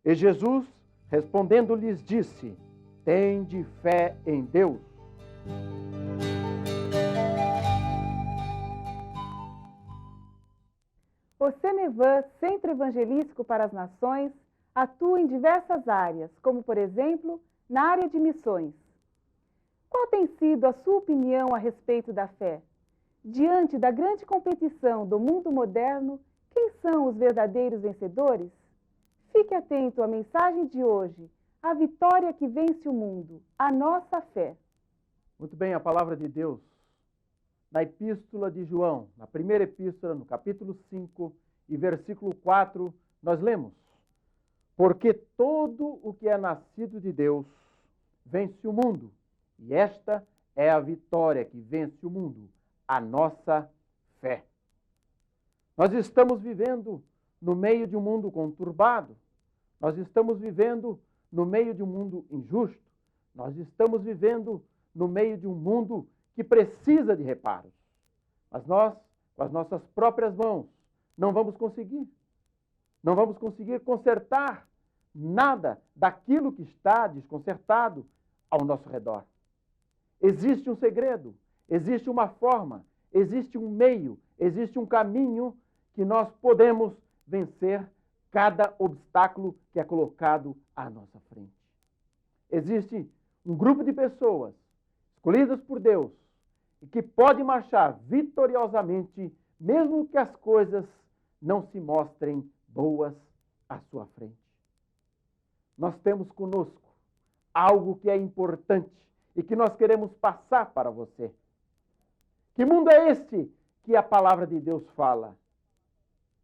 E Jesus, respondendo, lhes disse: tende fé em Deus. O Cenevan, Centro Evangelístico para as Nações, atua em diversas áreas, como, por exemplo, na área de missões. Qual tem sido a sua opinião a respeito da fé? Diante da grande competição do mundo moderno, quem são os verdadeiros vencedores? Fique atento à mensagem de hoje, a vitória que vence o mundo, a nossa fé. Muito bem, a palavra de Deus. Na epístola de João, na primeira epístola, no capítulo 5 e versículo 4, nós lemos: porque todo o que é nascido de Deus vence o mundo, e esta é a vitória que vence o mundo, a nossa fé. Nós estamos vivendo no meio de um mundo conturbado, nós estamos vivendo no meio de um mundo injusto, nós estamos vivendo no meio de um mundo que precisa de reparos. Mas nós, com as nossas próprias mãos, não vamos conseguir. Não vamos conseguir consertar nada daquilo que está desconcertado ao nosso redor. Existe um segredo, existe uma forma, existe um meio, existe um caminho que nós podemos vencer cada obstáculo que é colocado à nossa frente. Existe um grupo de pessoas escolhidas por Deus e que pode marchar vitoriosamente, mesmo que as coisas não se mostrem boas à sua frente. Nós temos conosco algo que é importante e que nós queremos passar para você. Que mundo é este que a palavra de Deus fala?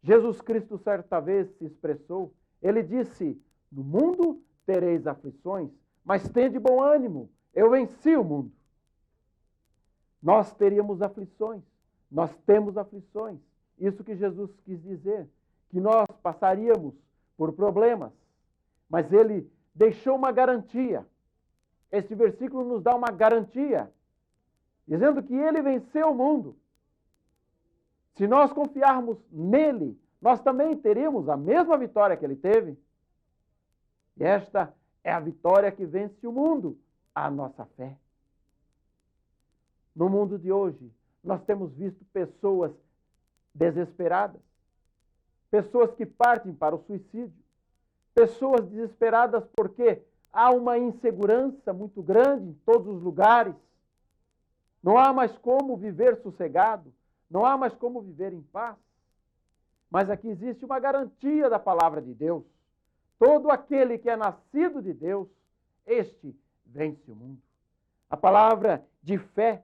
Jesus Cristo certa vez se expressou, ele disse: no mundo tereis aflições, mas tende bom ânimo, eu venci o mundo. Nós teríamos aflições, nós temos aflições. Isso que Jesus quis dizer, que nós passaríamos por problemas, mas ele deixou uma garantia. Este versículo nos dá uma garantia, dizendo que ele venceu o mundo. Se nós confiarmos nele, nós também teríamos a mesma vitória que ele teve. E esta é a vitória que vence o mundo, a nossa fé. No mundo de hoje, nós temos visto pessoas desesperadas, pessoas que partem para o suicídio, pessoas desesperadas porque há uma insegurança muito grande em todos os lugares. Não há mais como viver sossegado, não há mais como viver em paz. Mas aqui existe uma garantia da palavra de Deus. Todo aquele que é nascido de Deus, este vence o mundo. A palavra de fé.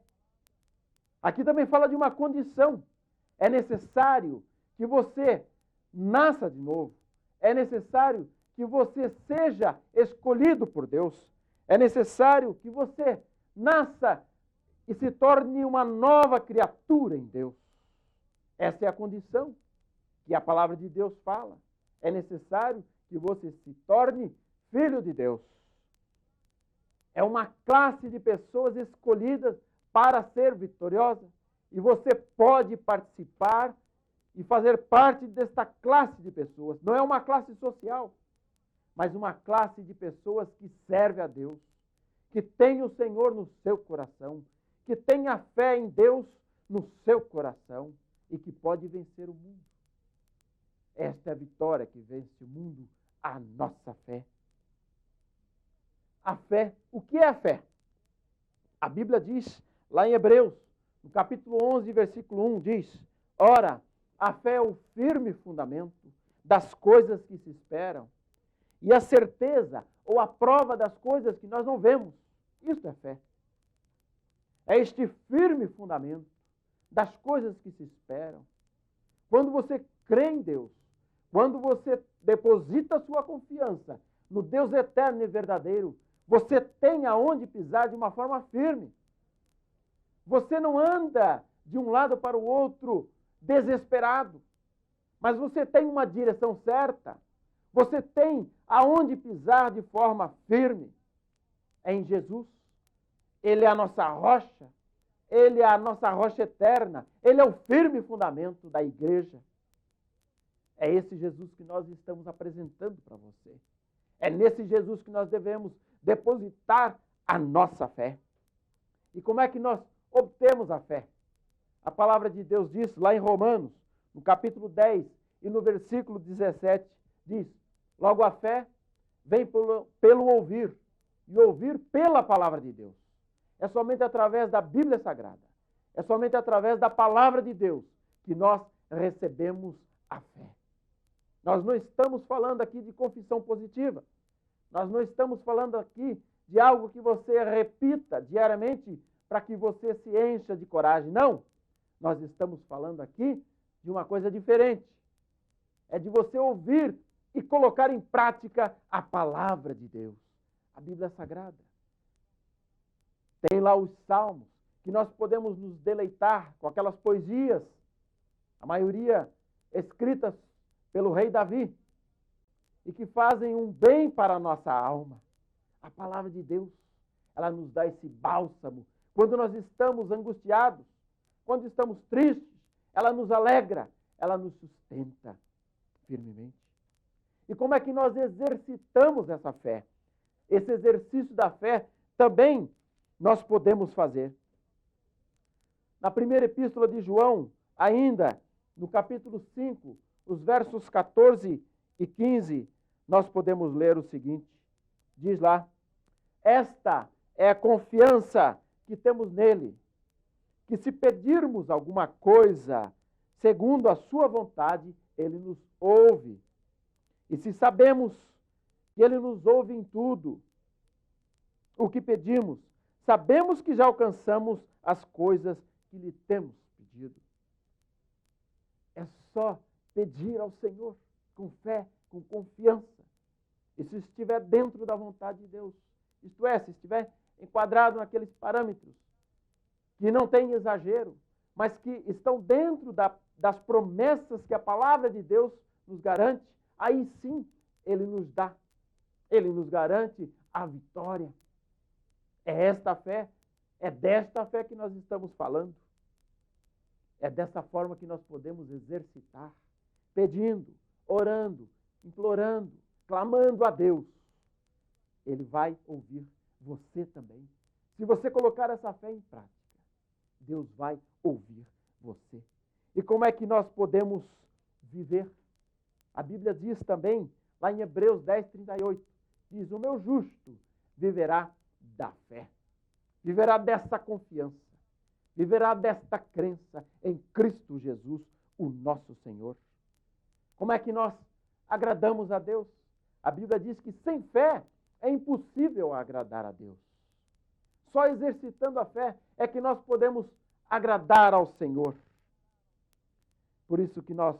Aqui também fala de uma condição. É necessário que você nasça de novo. É necessário que você seja escolhido por Deus. É necessário que você nasça e se torne uma nova criatura em Deus. Essa é a condição que a palavra de Deus fala. É necessário que você se torne filho de Deus. É uma classe de pessoas escolhidas para ser vitoriosa. E você pode participar e fazer parte desta classe de pessoas. Não é uma classe social, mas uma classe de pessoas que serve a Deus, que tem o Senhor no seu coração, que tem a fé em Deus no seu coração e que pode vencer o mundo. Esta é a vitória que vence o mundo, a nossa fé. A fé, o que é a fé? A Bíblia diz, lá em Hebreus, no capítulo 11, versículo 1, diz: ora, a fé é o firme fundamento das coisas que se esperam e a certeza ou a prova das coisas que nós não vemos. Isso é fé. É este firme fundamento das coisas que se esperam. Quando você crê em Deus, quando você deposita sua confiança no Deus eterno e verdadeiro, você tem aonde pisar de uma forma firme. Você não anda de um lado para o outro desesperado, mas você tem uma direção certa. Você tem aonde pisar de forma firme. É em Jesus. Ele é a nossa rocha. Ele é a nossa rocha eterna. Ele é o firme fundamento da igreja. É esse Jesus que nós estamos apresentando para você. É nesse Jesus que nós devemos depositar a nossa fé. E como é que nós obtemos a fé? A palavra de Deus diz lá em Romanos, no capítulo 10 e no versículo 17, diz: logo a fé vem pelo ouvir, e ouvir pela palavra de Deus. É somente através da Bíblia Sagrada, é somente através da palavra de Deus que nós recebemos a fé. Nós não estamos falando aqui de confissão positiva, nós não estamos falando aqui de algo que você repita diariamente para que você se encha de coragem. Não, nós estamos falando aqui de uma coisa diferente. É de você ouvir e colocar em prática a palavra de Deus, a Bíblia Sagrada. Tem lá os salmos, que nós podemos nos deleitar com aquelas poesias, a maioria escritas pelo rei Davi, e que fazem um bem para a nossa alma. A palavra de Deus, ela nos dá esse bálsamo. Quando nós estamos angustiados, quando estamos tristes, ela nos alegra, ela nos sustenta firmemente. E como é que nós exercitamos essa fé? Esse exercício da fé também nós podemos fazer. Na primeira epístola de João, ainda no capítulo 5, os versos 14 e 15, nós podemos ler o seguinte. Diz lá: esta é a confiança que temos nele, que se pedirmos alguma coisa segundo a sua vontade, ele nos ouve. E se sabemos que ele nos ouve em tudo o que pedimos, sabemos que já alcançamos as coisas que lhe temos pedido. É só pedir ao Senhor com fé, com confiança. E se estiver dentro da vontade de Deus, isto é, se estiver enquadrado naqueles parâmetros que não tem exagero, mas que estão dentro das promessas que a palavra de Deus nos garante, aí sim ele nos dá, ele nos garante a vitória. É esta fé, é desta fé que nós estamos falando. É dessa forma que nós podemos exercitar, pedindo, orando, implorando, clamando a Deus. Ele vai ouvir você também. Se você colocar essa fé em prática, Deus vai ouvir você. E como é que nós podemos viver? A Bíblia diz também, lá em Hebreus 10, 38, diz: o meu justo viverá da fé, viverá dessa confiança, viverá desta crença em Cristo Jesus, o nosso Senhor. Como é que nós agradamos a Deus? A Bíblia diz que sem fé é impossível agradar a Deus. Só exercitando a fé é que nós podemos agradar ao Senhor. Por isso que nós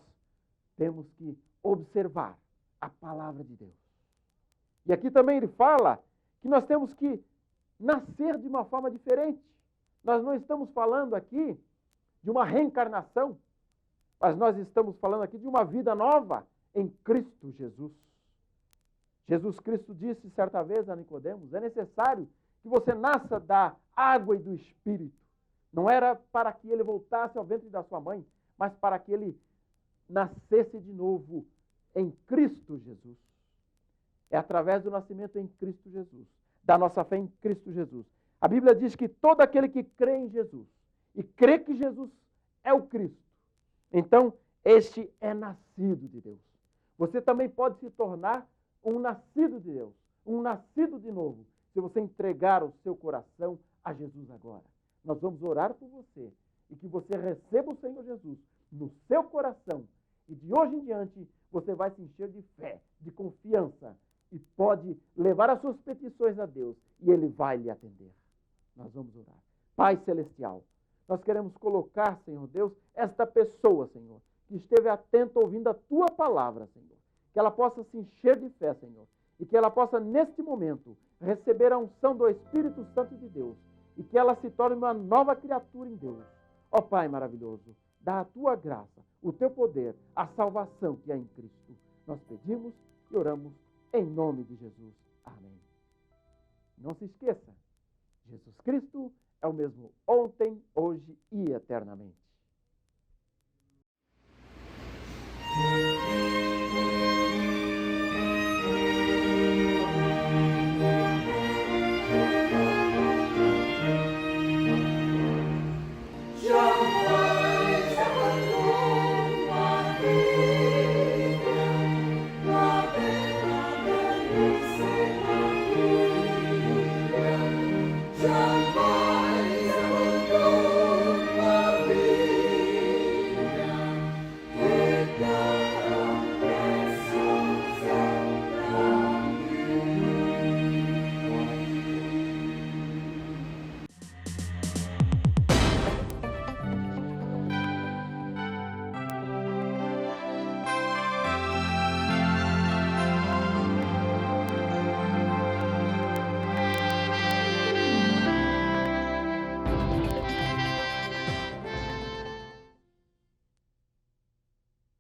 temos que observar a palavra de Deus. E aqui também ele fala que nós temos que nascer de uma forma diferente. Nós não estamos falando aqui de uma reencarnação, mas nós estamos falando aqui de uma vida nova em Cristo Jesus. Jesus Cristo disse certa vez a Nicodemos: é necessário que você nasça da água e do Espírito. Não era para que ele voltasse ao ventre da sua mãe, mas para que ele nascesse de novo em Cristo Jesus. É através do nascimento em Cristo Jesus, da nossa fé em Cristo Jesus. A Bíblia diz que todo aquele que crê em Jesus e crê que Jesus é o Cristo, então este é nascido de Deus. Você também pode se tornar um nascido de Deus, um nascido de novo, se você entregar o seu coração a Jesus agora. Nós vamos orar por você e que você receba o Senhor Jesus no seu coração. E de hoje em diante você vai se encher de fé, de confiança e pode levar as suas petições a Deus e Ele vai lhe atender. Nós vamos orar. Pai Celestial, nós queremos colocar, Senhor Deus, esta pessoa, Senhor, que esteve atenta ouvindo a Tua palavra, Senhor. Que ela possa se encher de fé, Senhor. E que ela possa, neste momento, receber a unção do Espírito Santo de Deus. E que ela se torne uma nova criatura em Deus. Ó Pai maravilhoso, dá a Tua graça, o Teu poder, a salvação que há em Cristo. Nós pedimos e oramos em nome de Jesus. Amém. Não se esqueça, Jesus Cristo é o mesmo ontem, hoje e eternamente.